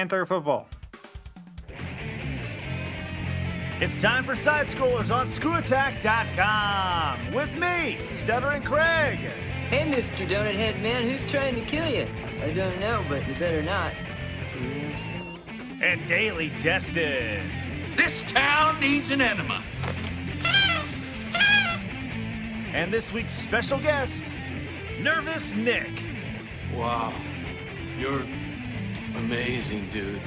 Panther football. It's time for SideScrollers on ScrewAttack.com with me, Stuttering Craig. Hey, Mr. Donut Head Man, who's trying to kill you? I don't know, but you better not. And Daily Destin. This town needs an enema. And this week's special guest, Nervous Nick. Wow. You're amazing, dude.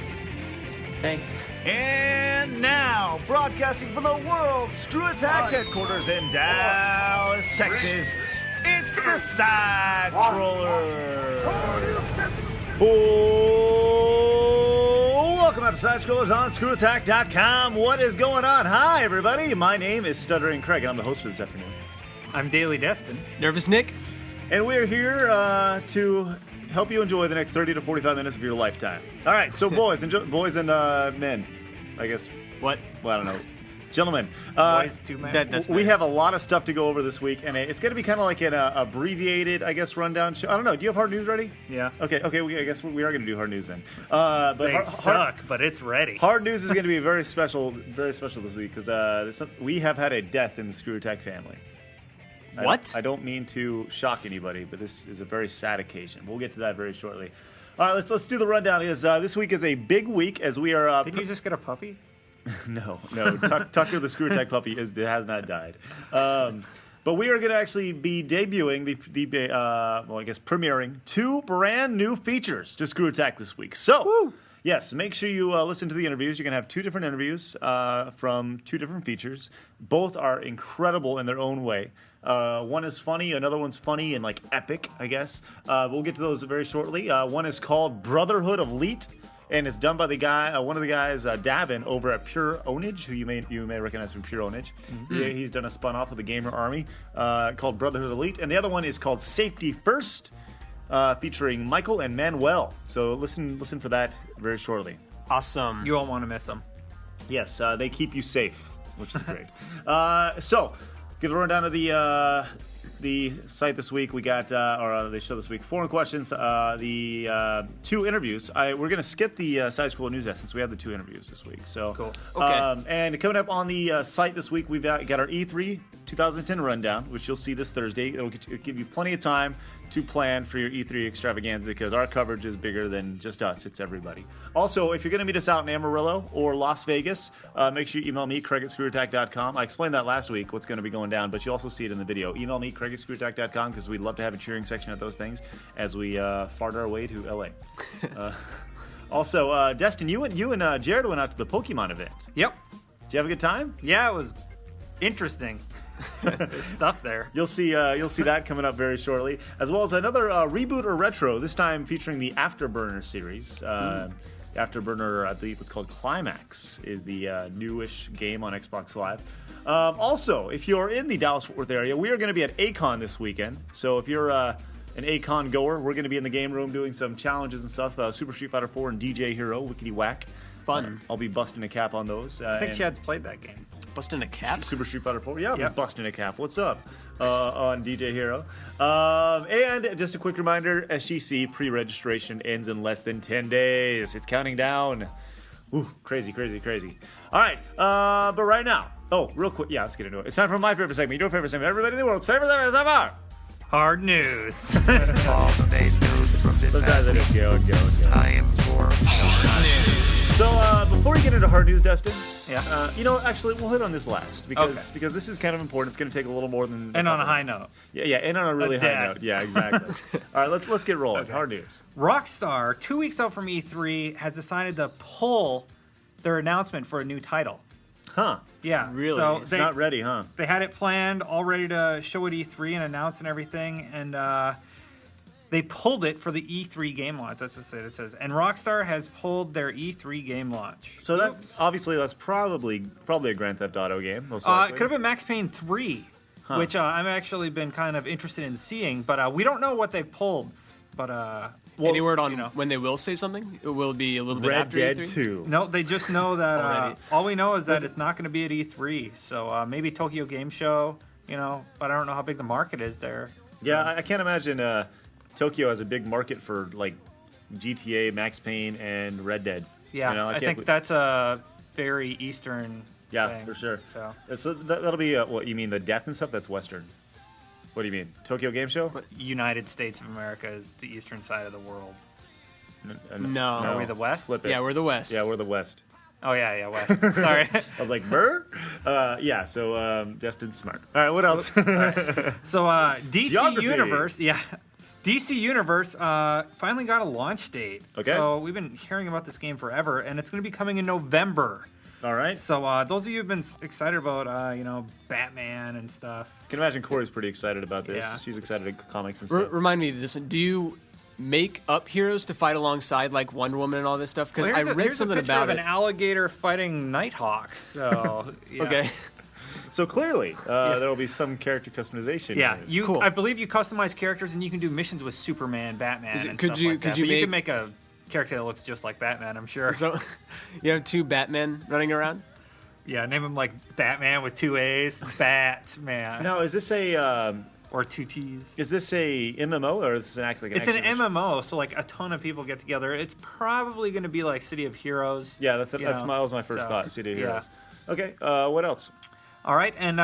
Thanks. And now, broadcasting from the world's ScrewAttack headquarters in Dallas, Texas, it's the SideScrollers. Oh, welcome out to SideScrollers on ScrewAttack.com. What is going on? Hi, everybody. My name is Stuttering Craig, and I'm the host for this afternoon. I'm Daily Destin. Nervous Nick? And we're here to help you enjoy the next 30 to 45 minutes of your lifetime. All right, so boys and men, I guess. What? Well, I don't know. Gentlemen, Boys, two men. That's we have a lot of stuff to go over this week, and it's going to be kind of like an abbreviated, I guess, rundown show. I don't know. Do you have hard news ready? Yeah. Okay. I guess we are going to do hard news then. But They suck, but it's ready. Hard news is going to be very special this week because we have had a death in the Screw Attack family. What? I don't mean to shock anybody, but this is a very sad occasion. We'll get to that very shortly. All right, let's do the rundown. This week is a big week as we are. Did you just get a puppy? No. Tucker the Screw Attack puppy has not died. But we are going to actually be debuting premiering 2 brand new features to Screw Attack this week. So. Woo. Yes, make sure you listen to the interviews. You're going to have 2 different interviews from 2 different features. Both are incredible in their own way. One is funny, another one's funny and like epic, I guess. We'll get to those very shortly. One is called Brotherhood of Leet, and it's done by the guy, one of the guys, Davin, over at Pure Ownage, who you may recognize from Pure Ownage. Mm-hmm. He's done a spun-off of the Gamer Army called Brotherhood of Leet, and the other one is called Safety First, featuring Michael and Manuel. So listen for that very shortly. Awesome. You won't want to miss them. Yes, they keep you safe, which is great. So, give a rundown of the site this week. We got, the show this week, 4 questions, the 2 interviews. We're going to skip the side-scroll news since we have the 2 interviews this week. So, cool. Okay. And coming up on the site this week, we've got our E3 2010 rundown, which you'll see this Thursday. It'll give you plenty of time to plan for your E3 extravaganza because our coverage is bigger than just us. It's everybody. Also, if you're going to meet us out in Amarillo or Las Vegas, make sure you email me, Craig at ScrewAttack.com. I explained that last week, what's going to be going down, but you also see it in the video. Email me, Craig at ScrewAttack.com, because we'd love to have a cheering section at those things as we fart our way to L.A. Also, Destin, you and Jared went out to the Pokemon event. Yep. Did you have a good time? Yeah, it was interesting. There's stuff there. You'll see that coming up very shortly, as well as another reboot or retro. This time featuring the Afterburner series. Afterburner, I believe it's called Climax, is the newish game on Xbox Live. Also, if you're in the Dallas-Fort Worth area, we are going to be at A-Kon this weekend. So if you're an A-Kon goer, we're going to be in the game room doing some challenges and stuff. Super Street Fighter 4 and DJ Hero, Wickety Whack. Fun. I'll be busting a cap on those. I think Chad's played that game. Busting a cap? Super Street Fighter 4. Yeah, Yep. I'm busting a cap. What's up? On DJ Hero. And just a quick reminder, SGC pre-registration ends in less than 10 days. It's counting down. Ooh, crazy. All right, but right now, real quick, let's get into it. It's time for my favorite segment, your favorite segment, everybody in the world's favorite segment so far. Hard news. All the day's news from this Sometimes I just go. time for So before we get into hard news, Dustin, Yeah. actually we'll hit on this last because this is kind of important. It's going to take a little more than. And on a high note. Yeah, and on a really high death. note. Yeah, exactly. All right, let's get rolling. Okay. Hard news. Rockstar, 2 weeks out from E3, has decided to pull their announcement for a new title. Huh? Yeah. Really? So It's not ready, huh? They had it planned, all ready to show at E3 and announce and everything, and they pulled it for the E3 game launch. That's what it says. And Rockstar has pulled their E3 game launch. So that's probably a Grand Theft Auto game. Most likely. It could have been Max Payne 3, which I've actually been kind of interested in seeing, but we don't know what they pulled. But any word on when they will say something? It will be a little bit Red after Dead E3? 2. no, they just know that Already. all we know is that it's not going to be at E3. So maybe Tokyo Game Show, but I don't know how big the market is there. So. Yeah, I can't imagine Tokyo has a big market for like GTA, Max Payne, and Red Dead. Yeah, You know, I can't think that's a very Eastern Yeah, thing. for sure. So That'll be what you mean, the death and stuff? That's Western. What do you mean? Tokyo Game Show? United States of America is the eastern side of the world. No. Are we the West? Flip it. Yeah, we're the West. Yeah, we're the West. Oh yeah, West. Sorry. I was like, Burr? Yeah, so Destin's smart. All right, what else? So DC Geography. Universe, DC Universe finally got a launch date. Okay. So we've been hearing about this game forever, and it's going to be coming in November. All right. So those of you who've been excited about, Batman and stuff. I can imagine Corey's pretty excited about this. Yeah. She's excited at comics and stuff. Remind me of this one. Do you make up heroes to fight alongside like Wonder Woman and all this stuff? Because Well, I here's read a something picture about of it. an alligator fighting Nighthawks. So yeah. Okay. So clearly, there will be some character customization. Yeah, here. you. Cool. I believe you customize characters, and you can do missions with Superman, Batman, Is it- and could stuff you- like could that. you But you make- can make a character that looks just like Batman. I'm sure. So you have two Batmen running around. Yeah, name him like Batman with 2 A's, Batman, Now, is this a or 2 T's. MMO or is this like an It's an action? MMO, so like a ton of people get together. It's probably going to be like City of Heroes. Yeah, that you was know, my first so, thought. City of yeah. Heroes. Okay, what else? All right, and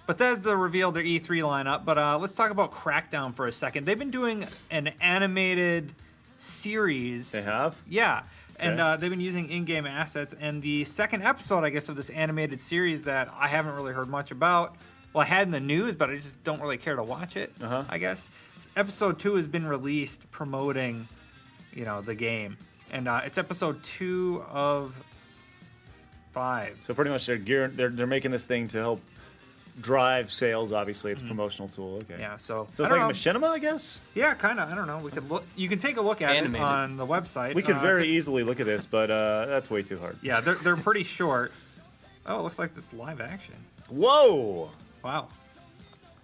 Bethesda revealed their E3 lineup, but let's talk about Crackdown for a second. They've been doing an animated series. They have. Yeah, and Okay. they've been using in-game assets. And the second episode, I guess, of this animated series that I haven't really heard much about. Well, I had in the news, but I just don't really care to watch it. Uh-huh. I guess episode 2 has been released, promoting, the game, and it's episode 2 of 5. So pretty much they're making this thing to help drive sales. Obviously, it's a promotional tool. Okay. Yeah, so So I it's don't like know. machinima, I guess. Yeah, kind of. I don't know. We could look. You can take a look at Animated. it on the website. We could very easily look at this, but that's way too hard. Yeah, they're pretty short. Oh, it looks like it's live action. Whoa! Wow.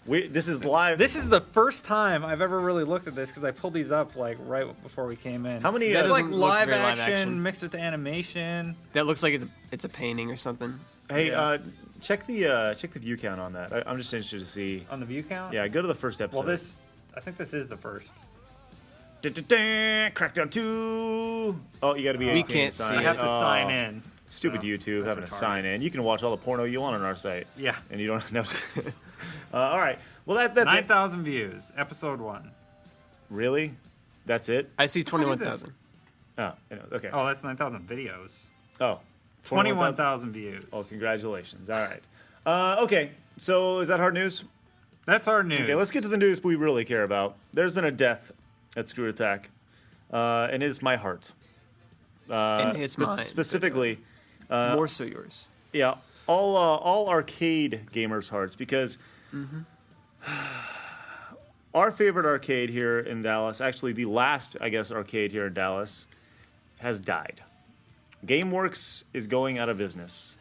This is live. This is the first time I've ever really looked at this because I pulled these up like right before we came in. How many? That It's like doesn't look live very action, live action. mixed with animation. That looks like it's a painting or something. Hey, Yeah. check the view count on that. I'm just interested to see. On the view count? Yeah, go to the first episode. Well, I think this is the first. Crackdown 2. Oh, you got to be 18. We can't to sign see I in. have to Oh, sign in. Stupid So, YouTube that's having to retarded. sign in. You can watch all the porno you want on our site. Yeah. And you don't know. All right. Well, that's it. 9,000 views. Episode 1. Really? That's it? I see 21,000. Oh, I know. Okay. Oh, that's 9,000 videos. Oh. 21,000 views. Oh, congratulations. All right. Okay. So is that hard news? That's our news. Okay, let's get to the news we really care about. There's been a death at Screw Attack, and it's my heart. And it's mine. Specifically, More so yours. yeah, all arcade gamers' hearts, because our favorite arcade here in Dallas, actually the last, I guess, arcade here in Dallas, has died. GameWorks is going out of business.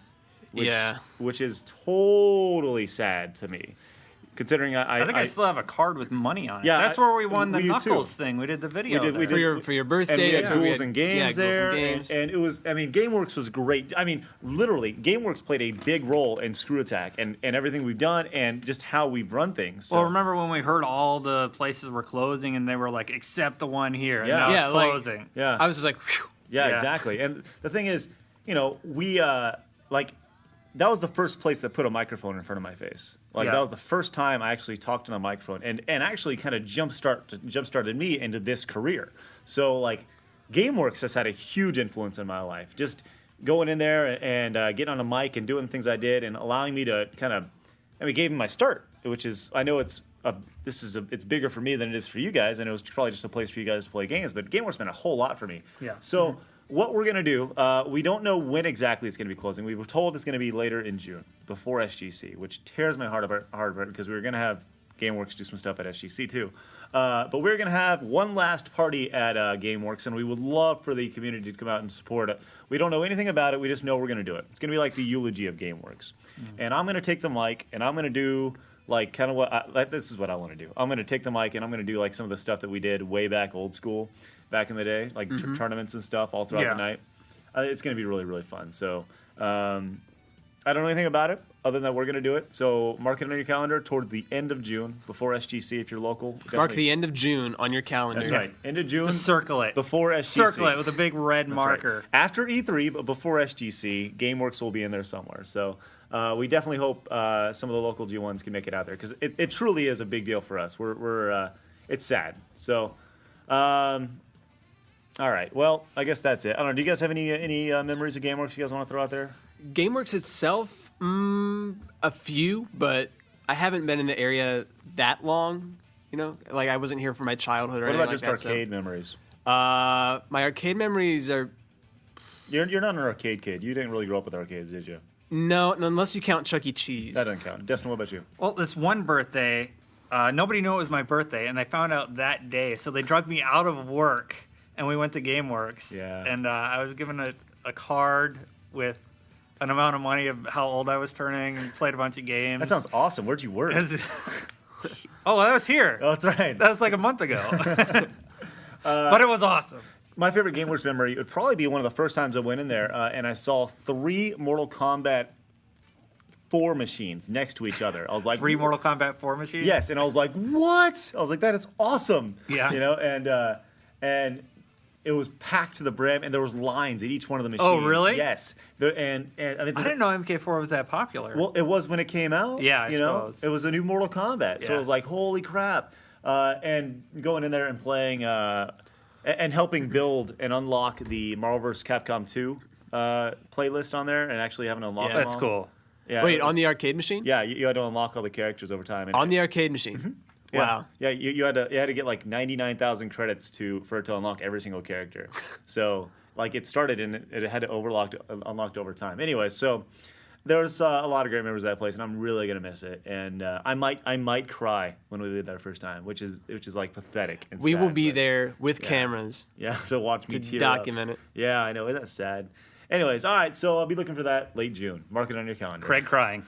Which is totally sad to me, considering I think I still have a card with money on it. Yeah, That's where we won the we do Knuckles too. thing. We did the video. We did- there. For your and birthday. we had that's where Ghouls and Games Ghouls there, and Games. and it was. I mean, GameWorks was great. I mean, literally, GameWorks played a big role in Screw Attack and everything we've done, and just how we've run things. So, Well, remember when we heard all the places were closing and they were like, except the one here, and Yeah. now Yeah, it's like- closing. yeah, I was just like, whew. yeah, Yeah. exactly. And the thing is, we like. That was the first place that put a microphone in front of my face. Like Yeah. that was the first time I actually talked on a microphone, and actually kind of jump-started me into this career. So like, GameWorks has had a huge influence in my life. Just going in there and getting on a mic and doing the things I did, and allowing me to gave me my start, which is, I know it's bigger for me than it is for you guys, and it was probably just a place for you guys to play games. But GameWorks meant a whole lot for me. Yeah. So. What we're going to do, we don't know when exactly it's going to be closing. We were told it's going to be later in June, before SGC, which tears my heart apart because we were going to have GameWorks do some stuff at SGC too. But we're going to have one last party at GameWorks, and we would love for the community to come out and support it. We don't know anything about it. We just know we're going to do it. It's going to be like the eulogy of GameWorks. And I'm going to take the mic, and I'm going to do like kind of this is what I want to do. I'm going to take the mic, and I'm going to do like some of the stuff that we did way back old school. Back in the day, like tournaments and stuff all throughout Yeah. the night. It's going to be really, really fun. So I I don't know anything about it other than that we're going to do it. So mark it on your calendar toward the end of June before SGC if you're local. Mark Definitely- the end of June on your calendar. That's right. End of June. Just circle it. Before SGC. Circle it with a big red That's marker. right. After E3, but before SGC, GameWorks will be in there somewhere. So we definitely hope some of the local G1s can make it out there because it truly is a big deal for us. We're it's sad. So, all right. Well, I guess that's it. I don't know. Do you guys have any memories of GameWorks you guys want to throw out there? GameWorks itself, a few, but I haven't been in the area that long. You know, like I wasn't here for my childhood or What anything about like just that. arcade memories? My arcade memories are You're not an arcade kid. You didn't really grow up with arcades, did you? no, unless you count Chuck E. Cheese. That doesn't count. Destin, what about you? Well, this one birthday, nobody knew it was my birthday, and I found out that day. So they drugged me out of work, and we went to GameWorks. Yeah. And I was given a card with an amount of money of how old I was turning, and played a bunch of games. That sounds awesome. Where'd you work? Oh, that was here. Oh, that's right. That was like a month ago. But it was awesome. My favorite GameWorks memory would probably be one of the first times I went in there and I saw 3 Mortal Kombat 4 machines next to each other. I was like, 3 Mortal Kombat 4 machines? Yes, and I was like, what? I was like, that is awesome. Yeah. You know, and it was packed to the brim, and there was lines at each one of the machines. Oh, really? Yes. And I mean, I didn't know MK4 was that popular. Well, it was when it came out. Yeah, I you know, suppose. it was a new Mortal Kombat, so Yeah. it was like, holy crap! And going in there and playing and helping build and unlock the Marvel vs. Capcom 2 playlist on there, and actually having to unlock them That's all. cool. Yeah, Wait, on the arcade machine? yeah, you had to unlock all the characters over time. And On the arcade machine. yeah. Wow. Yeah, you had to get like 99,000 credits for it to unlock every single character. So like it started and it had to unlocked over time. Anyway, so there was a lot of great memories of that place, and I'm really gonna miss it. And I might cry when we leave there first time, which is like pathetic. And We will sad, be but- there with cameras Yeah, to watch me to tear document up. it. Yeah, I know. Isn't that sad? Anyways, all right. So I'll be looking for that late June. Mark it on your calendar. Craig crying.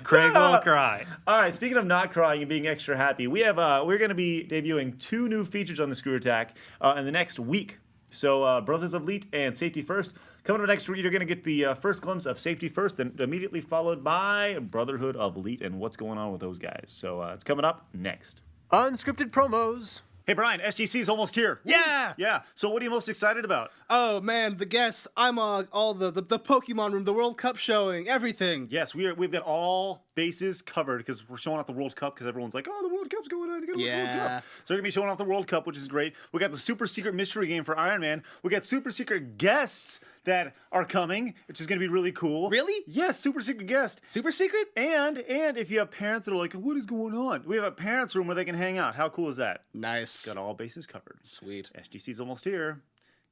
Craig will cry. All right. Speaking of not crying and being extra happy, we're going to be debuting 2 new features on the Screw Attack in the next week. So Brothers of Elite and Safety First. Coming up next week, you're going to get the first glimpse of Safety First, then immediately followed by Brotherhood of Elite and what's going on with those guys. So it's coming up next. Unscripted promos. Hey, Brian, SGC is almost here. Yeah! Yeah. So what are you most excited about? Oh man, the guests. I'm all the Pokemon room, the World Cup showing, everything. Yes, we've got all bases covered because we're showing off the World Cup because everyone's like, oh, the World Cup's going on. You gotta watch the World Yeah. Cup. So we're going to be showing off the World Cup, which is great. We got the super secret mystery game for Iron Man. We got super secret guests that are coming, which is going to be really cool. Really? Yes, super secret guest. Super secret? And if you have parents that are like, what is going on? We have a parents room where they can hang out. How cool is that? Nice. Got all bases covered. Sweet. SGC's almost here.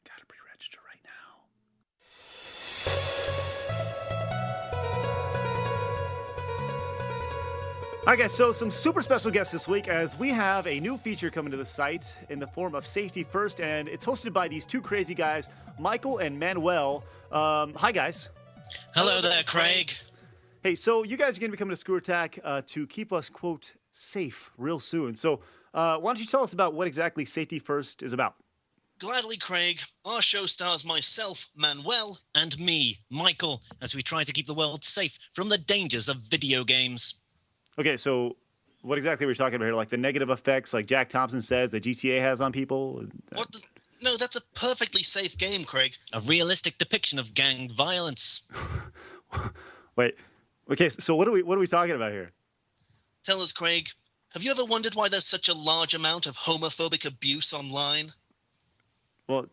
Gotta pre-register right now. All right, guys, so some super special guests this week as we have a new feature coming to the site in the form of Safety First, and it's hosted by these 2 crazy guys, Michael and Manuel. Hi, guys. Hello there, Craig. Hey, so you guys are going to be coming to Screw Attack to keep us, quote, safe real soon. So why don't you tell us about what exactly Safety First is about? Gladly, Craig. Our show stars myself, Manuel, and me, Michael, as we try to keep the world safe from the dangers of video games. Okay, so what exactly are we talking about here? Like the negative effects, like Jack Thompson says, that GTA has on people? What? No, that's a perfectly safe game, Craig. A realistic depiction of gang violence. Wait. Okay, so what are we talking about here? Tell us, Craig, have you ever wondered why there's such a large amount of homophobic abuse online? Well,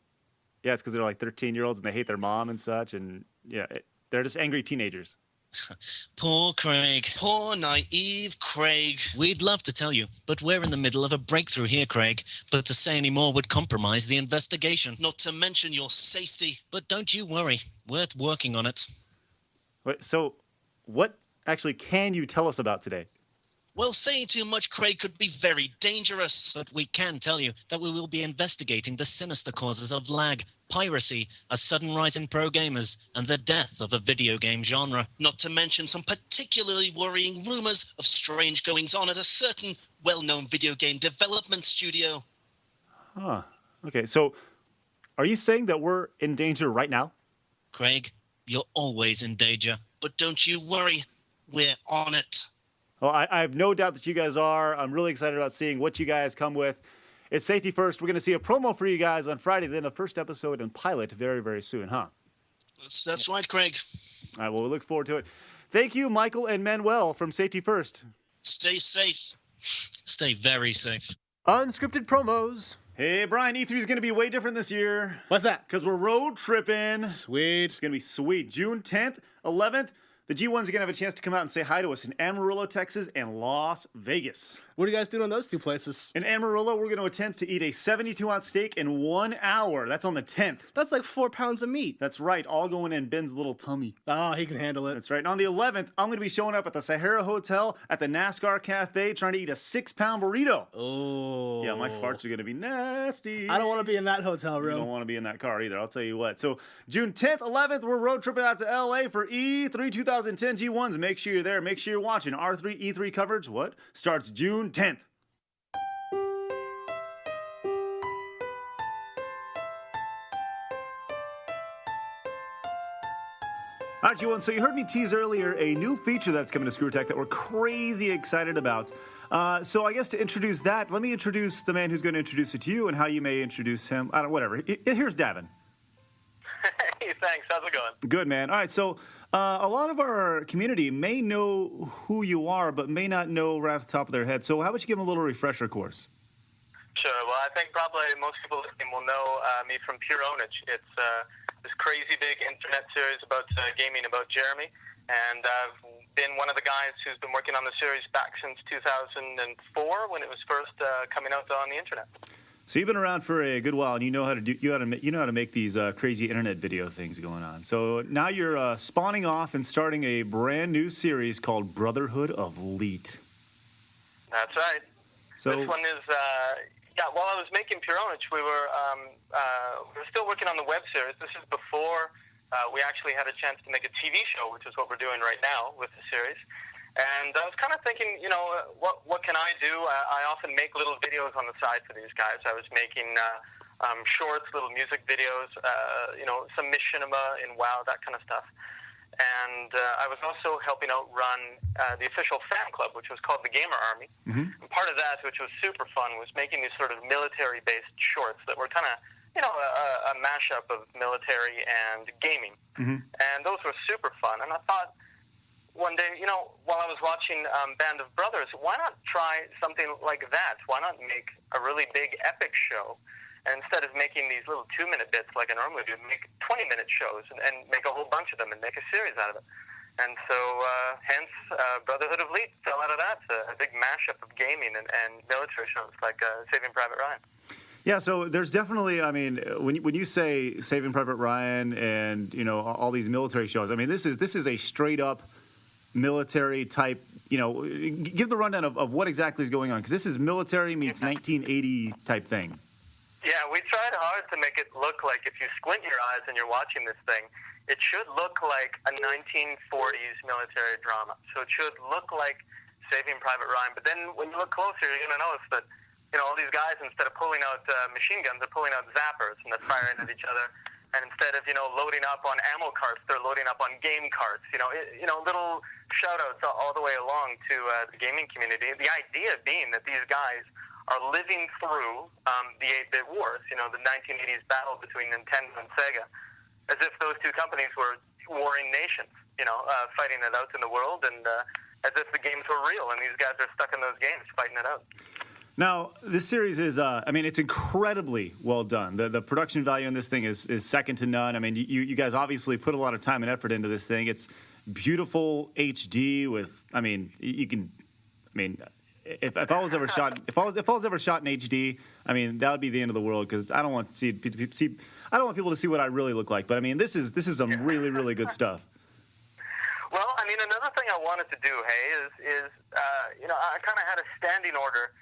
yeah, it's because they're like 13-year-olds and they hate their mom and such, and yeah, they're just angry teenagers. Poor Craig. Poor naive Craig. We'd love to tell you, but we're in the middle of a breakthrough here, Craig. But to say any more would compromise the investigation. Not to mention your safety. But don't you worry. We're working on it. Wait, so what actually can you tell us about today? Well, saying too much, Craig, could be very dangerous. But we can tell you that we will be investigating the sinister causes of lag, piracy, a sudden rise in pro gamers, and the death of a video game genre. Not to mention some particularly worrying rumors of strange goings-on at a certain well-known video game development studio. Huh. Okay, so are you saying that we're in danger right now? Craig, you're always in danger. but don't you worry, we're on it. Well, I have no doubt that you guys are. I'm really excited about seeing what you guys come with. It's Safety First. We're going to see a promo for you guys on Friday, then the first episode and pilot very, very soon, huh? That's right, Craig. All right, well, we look forward to it. Thank you, Michael and Manuel from Safety First. Stay safe. Stay very safe. Unscripted promos. Hey, Brian, E3 is going to be way different this year. What's that? Because we're road tripping. Sweet. It's going to be sweet. June 10th, 11th. The G1s are going to have a chance to come out and say hi to us in Amarillo, Texas, and Las Vegas. What are you guys doing in those two places? In Amarillo, we're going to attempt to eat a 72-ounce steak in 1 hour. That's on the 10th. That's like 4 pounds of meat. That's right. All going in Ben's little tummy. Oh, he can handle it. That's right. And on the 11th, I'm going to be showing up at the Sahara Hotel at the NASCAR Cafe trying to eat a 6-pound burrito. Oh. Yeah, my farts are going to be nasty. I don't want to be in that hotel You room. don't want to be in that car either, I'll tell you what. So June 10th, 11th, we're road tripping out to LA for E3 2010 G1s. Make sure you're there. Make sure you're watching. R3 E3 coverage, starts June 10th. All right, G1, so you heard me tease earlier a new feature that's coming to ScrewAttack that we're crazy excited about. So I guess to introduce that, let me introduce the man who's going to introduce it to you and how you may introduce him. Whatever. Here's Davin. Hey, thanks. How's it going? Good, man. All right, so a lot of our community may know who you are, but may not know right off the top of their head. So how about you give them a little refresher course? Sure. Well, I think probably most people listening will know me from Pure Ownage. It's this crazy big internet series about gaming about Jeremy. And I've been one of the guys who's been working on the series back since 2004 when it was first coming out on the internet. So you've been around for a good while, and you know how to make these crazy internet video things going on. So now you're spawning off and starting a brand new series called Brotherhood of Leet. That's right. So this one is while I was making Pure Ownage, we were still working on the web series. This is before we actually had a chance to make a TV show, which is what we're doing right now with the series. And I was kind of thinking, what can I do? I often make little videos on the side for these guys. I was making shorts, little music videos, some machinima in WoW, that kind of stuff. And I was also helping out run the official fan club, which was called the Gamer Army. Mm-hmm. And part of that, which was super fun, was making these sort of military-based shorts that were kind of, a mashup of military and gaming. Mm-hmm. And those were super fun. And I thought, one day, while I was watching Band of Brothers, why not try something like that? Why not make a really big epic show? And instead of making these little 2-minute bits like I normally do, make 20-minute shows and make a whole bunch of them and make a series out of it. And so, hence, Brotherhood of Leet fell out of that. A big mashup of gaming and military shows like Saving Private Ryan. yeah, so there's definitely, when you say Saving Private Ryan and all these military shows, this is a straight up military type, give the rundown of what exactly is going on, because this is military meets 1980 type thing. Yeah, we tried hard to make it look like, if you squint your eyes and you're watching this thing, it should look like a 1940s military drama. So it should look like Saving Private Ryan. But then when you look closer, you're going to notice that, all these guys, instead of pulling out machine guns, they're pulling out zappers and they're firing at each other. And instead of, loading up on ammo carts, they're loading up on game carts. Little shout-outs all the way along to the gaming community. The idea being that these guys are living through the 8-bit wars, the 1980s battle between Nintendo and Sega, as if those two companies were warring nations, fighting it out in the world, and as if the games were real, and these guys are stuck in those games fighting it out. Now, this series is, it's incredibly well done. The production value in this thing is second to none. You guys obviously put a lot of time and effort into this thing. It's beautiful HD with, if I was ever shot, if I was ever shot in HD, that would be the end of the world, because I don't want people to see what I really look like. But this is some really, really good stuff. Well, another thing I wanted to do, is I kind of had a standing order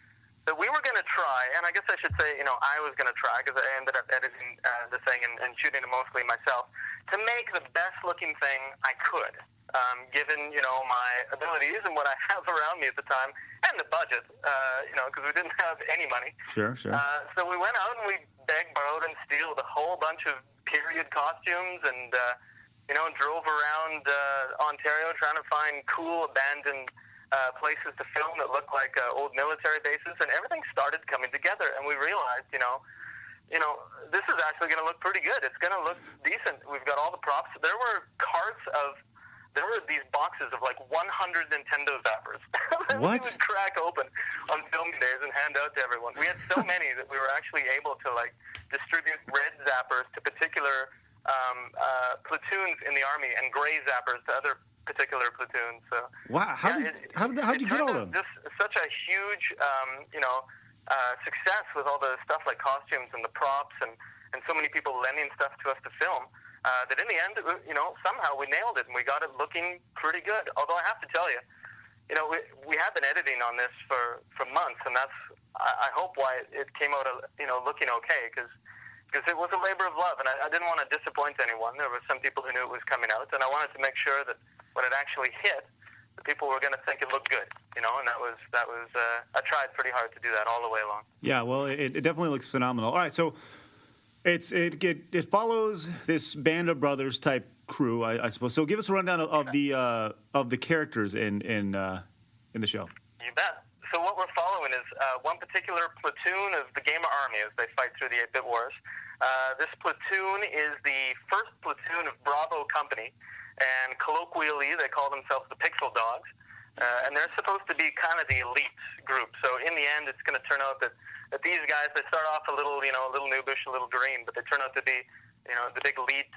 that we were going to try, and I guess I should say, I was going to try, because I ended up editing the thing and shooting it mostly myself, to make the best-looking thing I could, given, my abilities and what I have around me at the time, and the budget, because we didn't have any money. Sure. So we went out and we begged, borrowed, and stealed a whole bunch of period costumes and, drove around Ontario trying to find cool abandoned places to film that looked like old military bases, and everything started coming together. And we realized, this is actually going to look pretty good. It's going to look decent. We've got all the props. There were these boxes of like 100 Nintendo zappers that we What? would crack open on filming days and hand out to everyone. We had so many that we were actually able to like distribute red zappers to particular platoons in the army and gray zappers to other particular platoons. So Wow. How'd you get all of them? Just such a huge, success with all the stuff like costumes and the props and so many people lending stuff to us to film. That in the end, somehow we nailed it and we got it looking pretty good. Although I have to tell you, we have been editing on this for months, and that's I hope why it came out looking okay, because it was a labor of love, and I didn't want to disappoint anyone. There were some people who knew it was coming out, and I wanted to make sure that when it actually hit, the people were going to think it looked good, and that was I tried pretty hard to do that all the way along. Yeah, well, it definitely looks phenomenal. All right, so it follows this Band of Brothers type crew, I suppose. So give us a rundown of the characters in the show. You bet. So what we're following is one particular platoon of the Gamer Army as they fight through the 8-bit wars. This platoon is the first platoon of Bravo Company, and colloquially they call themselves the Pixel Dogs. And they're supposed to be kind of the elite group. So in the end, it's going to turn out that these guys, they start off a little noobish, a little green, but they turn out to be, the big elite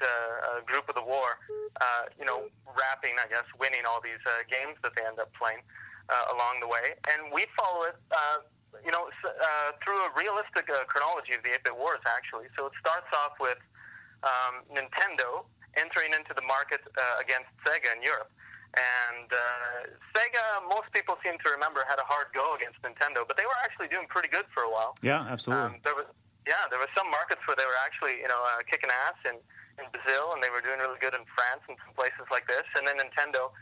group of the war, rapping, I guess, winning all these games that they end up playing along the way. And we follow it, through a realistic chronology of the 8-bit wars, actually. So it starts off with Nintendo entering into the market against Sega in Europe. And Sega, most people seem to remember, had a hard go against Nintendo, but they were actually doing pretty good for a while. Yeah, absolutely. There were some markets where they were actually, kicking ass in Brazil, and they were doing really good in France and some places like this. And then Nintendo,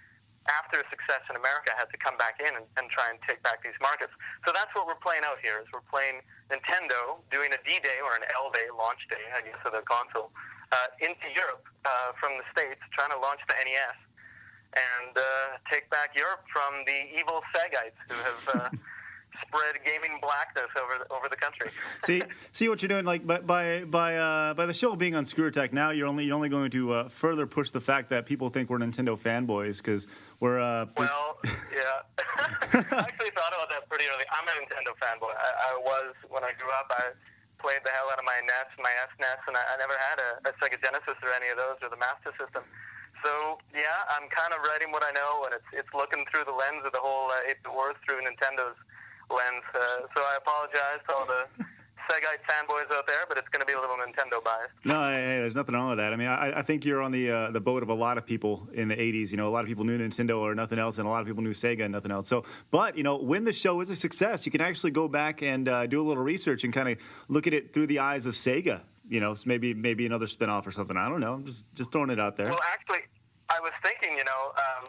after success in America, had to come back in and try and take back these markets. So that's what we're playing out here, is we're playing Nintendo doing a D-Day or an L-Day, launch day, I guess, of the console, into Europe from the States, trying to launch the NES. And take back Europe from the evil Segites who have spread gaming blackness over the country. see what you're doing. Like by the show being on ScrewAttack now, you're only going to further push the fact that people think we're Nintendo fanboys because we're. Well, yeah. I actually thought about that pretty early. I'm a Nintendo fanboy. I was when I grew up. I played the hell out of my NES, my SNES, and I never had a Sega Genesis or any of those or the Master System. So, yeah, I'm kind of writing what I know, and it's looking through the lens of the whole 8-bit wars through Nintendo's lens. So I apologize to all the Segite fanboys out there, but it's going to be a little Nintendo biased. No, hey, there's nothing wrong with that. I mean, I think you're on the boat of a lot of people in the 80s. A lot of people knew Nintendo or nothing else, and a lot of people knew Sega and nothing else. So, but, when the show is a success, you can actually go back and do a little research and kind of look at it through the eyes of Sega. So maybe another spinoff or something. I don't know. I'm just throwing it out there. Well, actually, I was thinking,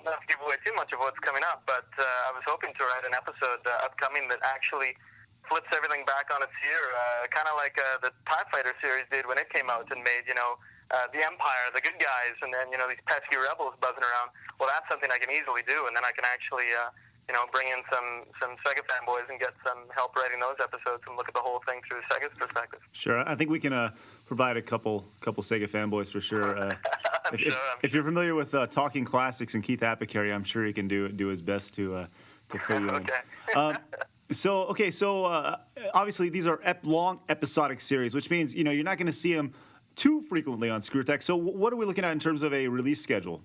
not to give away too much of what's coming up, but I was hoping to write an episode upcoming that actually flips everything back on its ear, kind of like the TIE Fighter series did when it came out and made, the Empire, the good guys, and then, these pesky rebels buzzing around. Well, that's something I can easily do, and then I can actually, bring in some Sega fanboys and get some help writing those episodes and look at the whole thing through Sega's perspective. Sure. I think we can provide a couple Sega fanboys for sure. If you're familiar with Talking Classics and Keith Apicary, I'm sure he can do his best to fill you in. Okay. So obviously these are long episodic series, which means you're not going to see them too frequently on ScrewAttack. So what are we looking at in terms of a release schedule?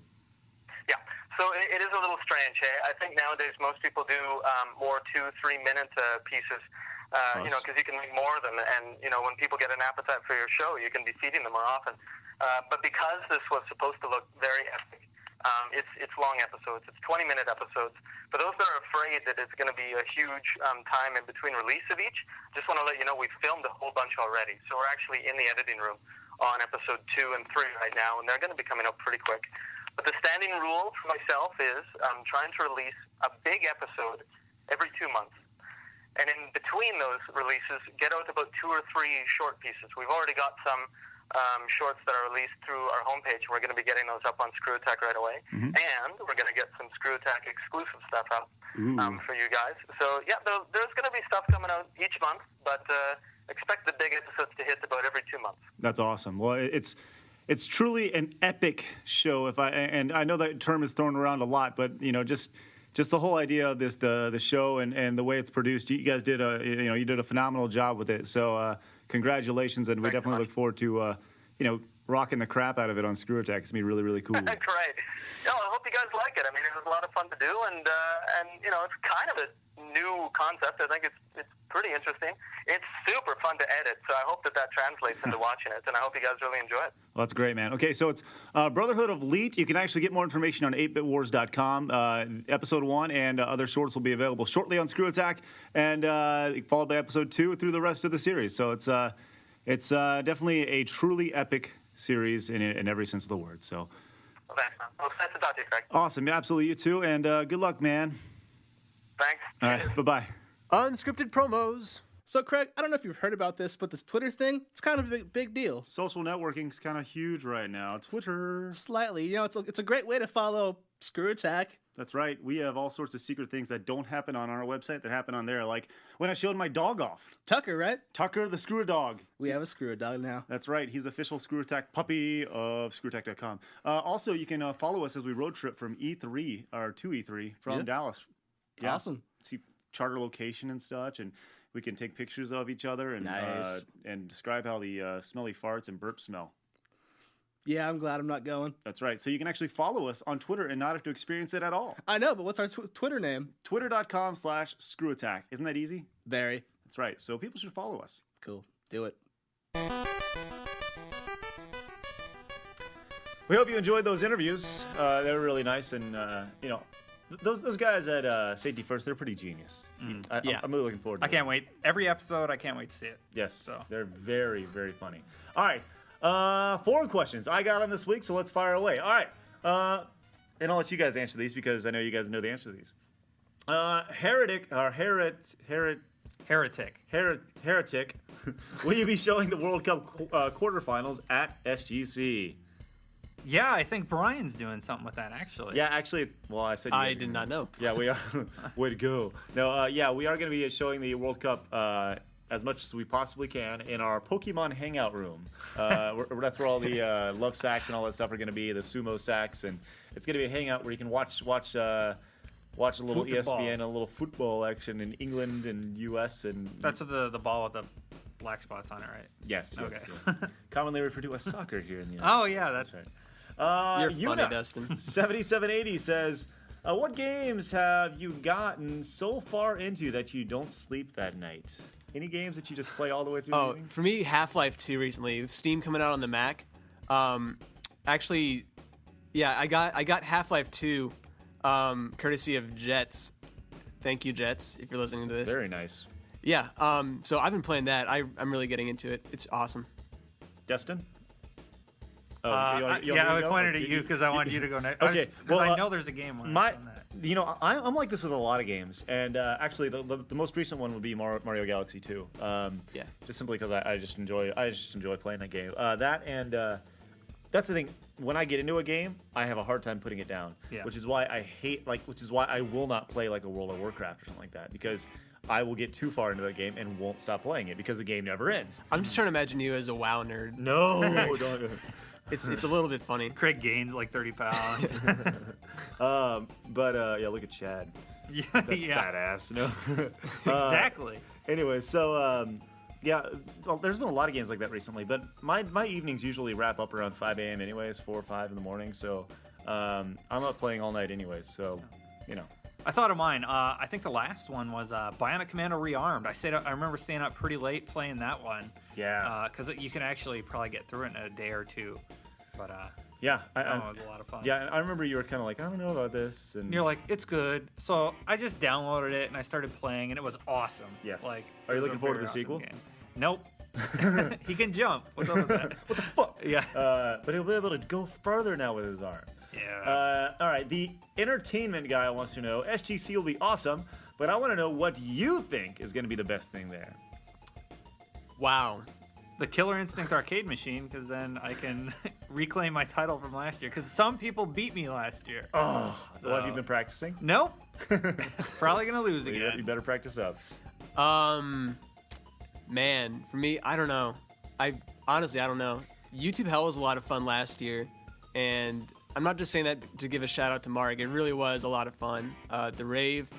Yeah. So it is a little strange. Hey? I think nowadays most people do more 2-3 minute pieces. Because you can make more of them, and when people get an appetite for your show, you can be feeding them more often. But because this was supposed to look very epic, it's long episodes. It's 20-minute episodes. For those that are afraid that it's going to be a huge time in between release of each, just want to let you know we've filmed a whole bunch already. So we're actually in the editing room on episode 2 and 3 right now, and they're going to be coming up pretty quick. But the standing rule for myself is I'm trying to release a big episode every 2 months. And in between those releases, get out about 2 or 3 short pieces. We've already got some shorts that are released through our homepage. We're going to be getting those up on Screw Attack right away. And we're going to get some Screw Attack exclusive stuff up for you guys. So, yeah, there's going to be stuff coming out each month, but expect the big episodes to hit about every 2 months. That's awesome. Well, it's truly an epic show. And I know that term is thrown around a lot, but just the whole idea of the show and the way it's produced, you guys did you did a phenomenal job with it. So congratulations, and we definitely look forward to rocking the crap out of it on Screw Attack. It's gonna be really, really cool. Great. No, I hope you guys like it. I mean, it was a lot of fun to do, and it's kind of a new concept. I think it's pretty interesting. It's super fun to edit, so I hope that translates into watching it, and I hope you guys really enjoy it. Well, that's great, man. Okay, so it's Brotherhood of Leet. You can actually get more information on 8bitwars.com. Episode 1 and other shorts will be available shortly on Screw Attack, and followed by episode 2 through the rest of the series. So it's definitely a truly epic series in every sense of the word. So. Well, thanks, man. Well, nice to talk to you, Craig. Awesome. Yeah, absolutely. You too, and good luck, man. Thanks. All right. Bye-bye. Unscripted promos. So, Craig, I don't know if you've heard about this, but this Twitter thing, it's kind of a big deal. Social networking's kind of huge right now. Twitter. Slightly. It's a great way to follow Screw Attack. That's right. We have all sorts of secret things that don't happen on our website that happen on there. Like when I showed my dog off. Tucker, right? Tucker, the Screw Dog. We have a Screw Dog now. That's right. He's the official Screw Attack puppy of ScrewAttack.com. Also, you can follow us as we road trip from E3, or to E3, from Dallas. Yeah. Awesome. See charter location and such, and we can take pictures of each other and nice. And describe how the smelly farts and burps smell. Yeah, I'm glad I'm not going. That's right. So you can actually follow us on Twitter and not have to experience it at all. I know, but what's our Twitter name? Twitter.com/ScrewAttack. Isn't that easy? Very. That's right. So people should follow us. Cool. Do it. We hope you enjoyed those interviews. They were really nice, and those guys at Safety First, they're pretty genius. I'm really looking forward to it. I can't wait. Every episode, I can't wait to see it. Yes, So. they're very, very funny. All right, 4 questions I got on this week, so let's fire away. All right, and I'll let you guys answer these because I know you guys know the answer to these. Heretic. Will you be showing the World Cup quarterfinals at SGC? Yeah, I think Brian's doing something with that, actually. Yeah, actually, well, I said... I did not know. Yeah, we are. Way to go. No, we are going to be showing the World Cup as much as we possibly can in our Pokemon Hangout room. That's where all the love sacks and all that stuff are going to be, the sumo sacks, and it's going to be a hangout where you can watch a little Football. ESPN, a little football action in England and U.S. and... That's the ball with the black spots on it, right? Yes. Okay. Yes. Commonly referred to as soccer here in the United Oh, States. yeah, that's... right. You're funny, Yuna, Dustin. 7780 says, what games have you gotten so far into that you don't sleep that night? Any games that you just play all the way through? Oh, for me, Half-Life 2 recently. Steam coming out on the Mac. Actually, yeah, I got Half-Life 2 courtesy of Jets. Thank you, Jets, if you're listening to this. Very nice. Yeah, so I've been playing that. I'm really getting into it. It's awesome. Destin? Oh, I was pointed at you because I wanted you to go next. Okay, because I know there's a game on that. I'm like this with a lot of games, and actually the most recent one would be Mario Galaxy 2. Yeah. Just simply because I just enjoy playing that game. That's the thing. When I get into a game, I have a hard time putting it down. Yeah. Which is why I will not play like a World of Warcraft or something like that, because I will get too far into the game and won't stop playing it because the game never ends. I'm just trying to imagine you as a WoW nerd. No, don't. It's a little bit funny. Craig gains like 30 pounds. Yeah, look at Chad. That fat ass. No. Exactly. Anyway, so there's been a lot of games like that recently, but my evenings usually wrap up around 5 a.m. anyways, 4 or 5 in the morning. So I'm up playing all night anyways. So, I thought of mine. I think the last one was Bionic Commando Rearmed. I remember staying up pretty late playing that one. Yeah. Because you can actually probably get through it in a day or two. But yeah, it was a lot of fun. Yeah, I remember you were kind of like, I don't know about this, and you're like, it's good. So I just downloaded it and I started playing, and it was awesome. Yes. Like, are you it was looking a forward to very the sequel? awesome game. Nope. He can jump. What's up with that? What the fuck? Yeah. But he'll be able to go further now with his arm. Yeah. All right, the entertainment guy wants to know, SGC will be awesome, but I want to know what you think is going to be the best thing there. Wow. the Killer Instinct arcade machine, because then I can reclaim my title from last year. Because some people beat me last year. Oh, so have you been practicing? Nope. Probably gonna lose You again. better practice up. Man, for me, I don't know. I don't know. YouTube Hell was a lot of fun last year, and I'm not just saying that to give a shout out to Mark. It really was a lot of fun. The rave,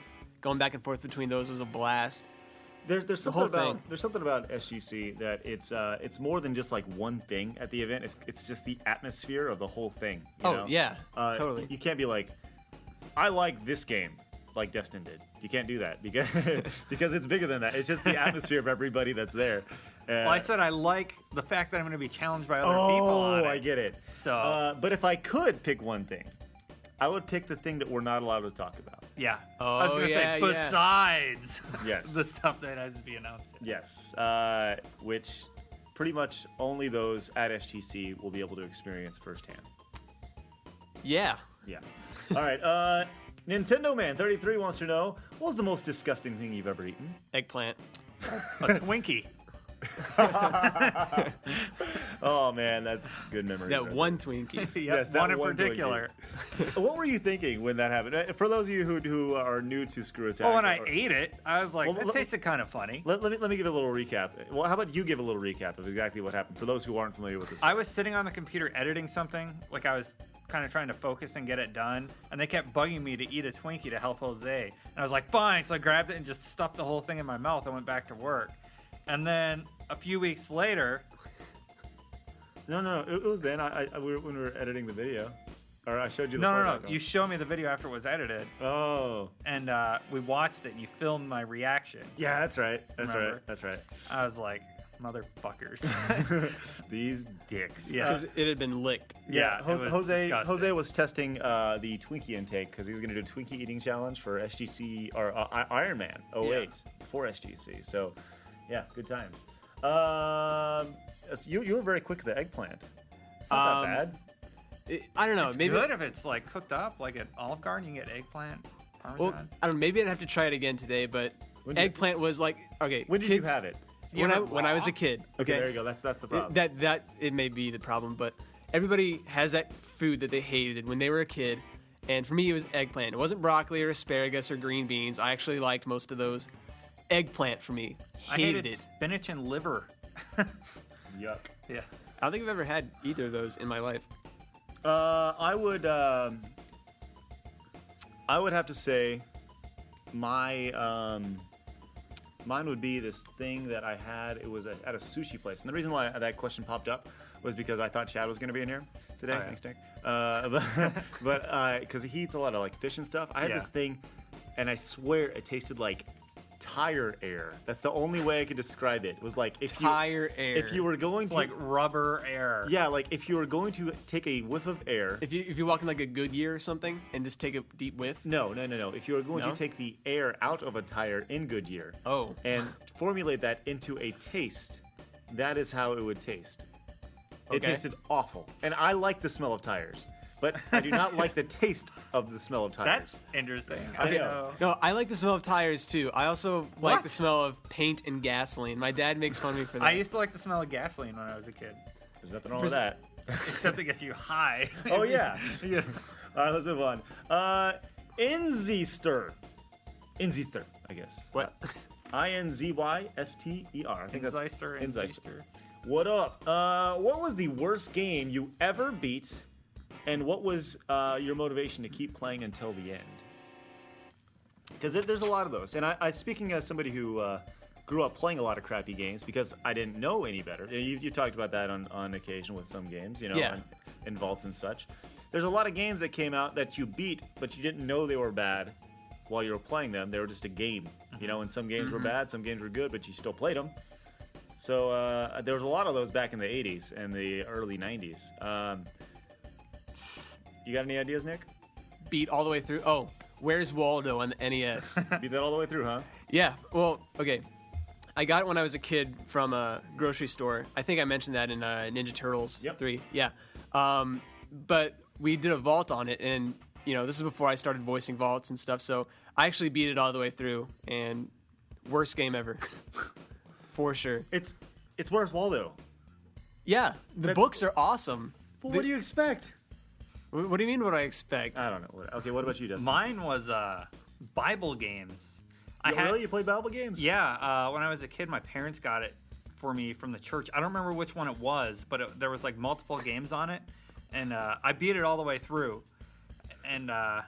going back and forth between those was a blast. There's something about SGC that it's more than just like one thing at the event. It's just the atmosphere of the whole thing. You know? Yeah, totally. You can't be like, I like this game, like Destin did. You can't do that because because it's bigger than that. It's just the atmosphere of everybody that's there. Well, I said I like the fact that I'm going to be challenged by other people on it. I get it. So, but if I could pick one thing, I would pick the thing that we're not allowed to talk about. yeah. I was going to say, besides Yes. the stuff that has to be announced. Yes, which pretty much only those at SGC will be able to experience firsthand. Yeah. Yeah. All right. Nintendo Man 33 wants to know, what was the most disgusting thing you've ever eaten? Eggplant. A Twinkie. Oh man, that's good memory. That one Twinkie. Yep, that one in one particular. What were you thinking when that happened? For those of you who are new to ScrewAttack, Well, when I ate it, I was like, Well, that tasted kind of funny. let me give a little recap. Well, how about you give a little recap of exactly what happened for those who aren't familiar with this? I was sitting on the computer editing something, like I was kind of trying to focus and get it done, and they kept bugging me to eat a Twinkie to help Jose. And I was like, fine. So I grabbed it and just stuffed the whole thing in my mouth and went back to work. And then a few weeks later... No, it was then. When we were editing the video. Or I showed you the No. You showed me the video after it was edited. Oh. And we watched it, and you filmed my reaction. Yeah, that's right. Remember? That's right. I was like, motherfuckers. These dicks. Yeah. Because it had been licked. Yeah, it was disgusting. Jose was testing the Twinkie intake because he was going to do a Twinkie eating challenge for SGC or Iron Man 08 for SGC. So, yeah, good times. You were very quick with the eggplant. It's not that bad. I don't know. It's maybe good if it's like cooked up, like at Olive Garden. You can get eggplant, Parmesan. Well, I don't know. Maybe I'd have to try it again today. But eggplant was like okay. When did kids, you have it? When I was a kid. Okay, there you go. That's the problem. That it may be the problem, but everybody has that food that they hated when they were a kid. And for me, it was eggplant. It wasn't broccoli or asparagus or green beans. I actually liked most of those. Eggplant for me. I hated it. Spinach and liver. Yuck. Yeah. I don't think I've ever had either of those in my life. I would have to say mine would be this thing that I had. It was at a sushi place, and the reason why that question popped up was because I thought Chad was going to be in here today. Oh, yeah. Thanks, Nick. But because he eats a lot of like fish and stuff, I had this thing, and I swear it tasted like tire air. That's the only way I could describe it. It was like if you were going to like rubber air. Yeah, like if you were going to take a whiff of air. If you walk in like a Goodyear or something and just take a deep whiff. No. If you were going to take the air out of a tire in Goodyear. Oh. And formulate that into a taste, that is how it would taste. It tasted awful, and I like the smell of tires. But I do not like the taste of the smell of tires. That's interesting. I know. No, I like the smell of tires too. I also like the smell of paint and gasoline. My dad makes fun of me for that. I used to like the smell of gasoline when I was a kid. There's nothing wrong with that. Except it gets you high. Oh, yeah. Yeah. All right, let's move on. Inzyster, I guess. What? INZYSTER. I think that's Inzyster. What up? What was the worst game you ever beat? And what was your motivation to keep playing until the end? Because there's a lot of those. And I speaking as somebody who grew up playing a lot of crappy games because I didn't know any better. You talked about that on occasion with some games, in vaults and such. There's a lot of games that came out that you beat, but you didn't know they were bad while you were playing them. They were just a game, and some games were bad, some games were good, but you still played them. So there was a lot of those back in the 80s and the early 90s. You got any ideas, Nick? Beat all the way through. Oh, Where's Waldo on the NES? Beat that all the way through, huh? Yeah. Well, okay. I got it when I was a kid from a grocery store. I think I mentioned that in Ninja Turtles 3. Yeah. But we did a vault on it, and this is before I started voicing vaults and stuff. So I actually beat it all the way through, and worst game ever, for sure. It's Where's Waldo. Yeah, the books are awesome. But what do you expect? What do you mean? What I expect? I don't know. Okay, what about you, Dustin? Mine was Bible games. Really? You played Bible games? Yeah, when I was a kid, my parents got it for me from the church. I don't remember which one it was, but there was like multiple games on it, and I beat it all the way through. And I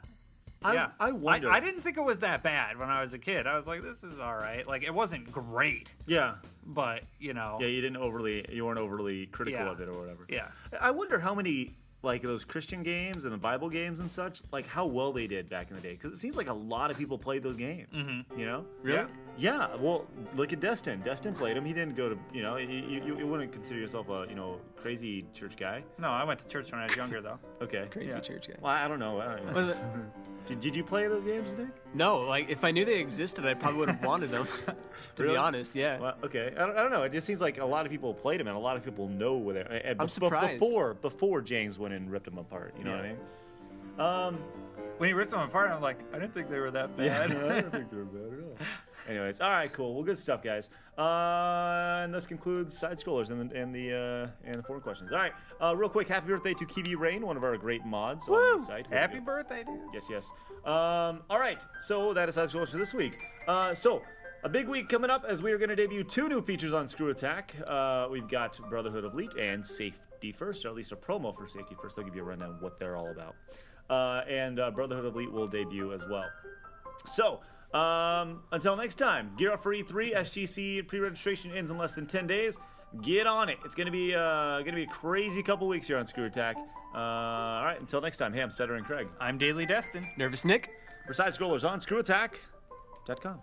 wonder. I didn't think it was that bad when I was a kid. I was like, this is all right. Like, it wasn't great, Yeah. but you know. Yeah, you weren't overly critical of it or whatever. Yeah. I wonder how many like those Christian games and the Bible games and such, like how well they did back in the day. Because it seems like a lot of people played those games. Mm-hmm. You know? Really? Yeah. Well, look at Destin. Destin played them. He didn't go to, you wouldn't consider yourself a, crazy church guy. No, I went to church when I was younger, though. Okay. Crazy church guy. Well, I don't know. Did you play those games, Nick? No, like if I knew they existed, I probably would have wanted them. To Really? be honest, yeah. Well, okay. I don't know. It just seems like a lot of people played them, and a lot of people know where they're. I'm surprised. Before James went and ripped them apart. You know what I mean? When he ripped them apart, I'm like, I didn't think they were that bad. Yeah, no, I don't think they were bad at all. Anyways, all right, cool. Well, good stuff, guys. And this concludes SideScrollers and the 4 questions. All right, real quick, happy birthday to Kiwi Rain, one of our great mods on the site. Happy birthday, dude. Yes. All right, so that is SideScrollers for this week. So a big week coming up as we are going to debut 2 new features on Screw Attack. We've got Brotherhood of Elite and Safety First, or at least a promo for Safety First. They'll give you a rundown of what they're all about. And Brotherhood of Elite will debut as well. So, until next time, gear up for E3. SGC pre-registration ends in less than 10 days. Get on it. It's gonna be a crazy couple weeks here on Screw Attack. All right, until next time, Ham, Stutter, and Craig. I'm Daily Destin. Nervous Nick. For SideScrollers on ScrewAttack.com.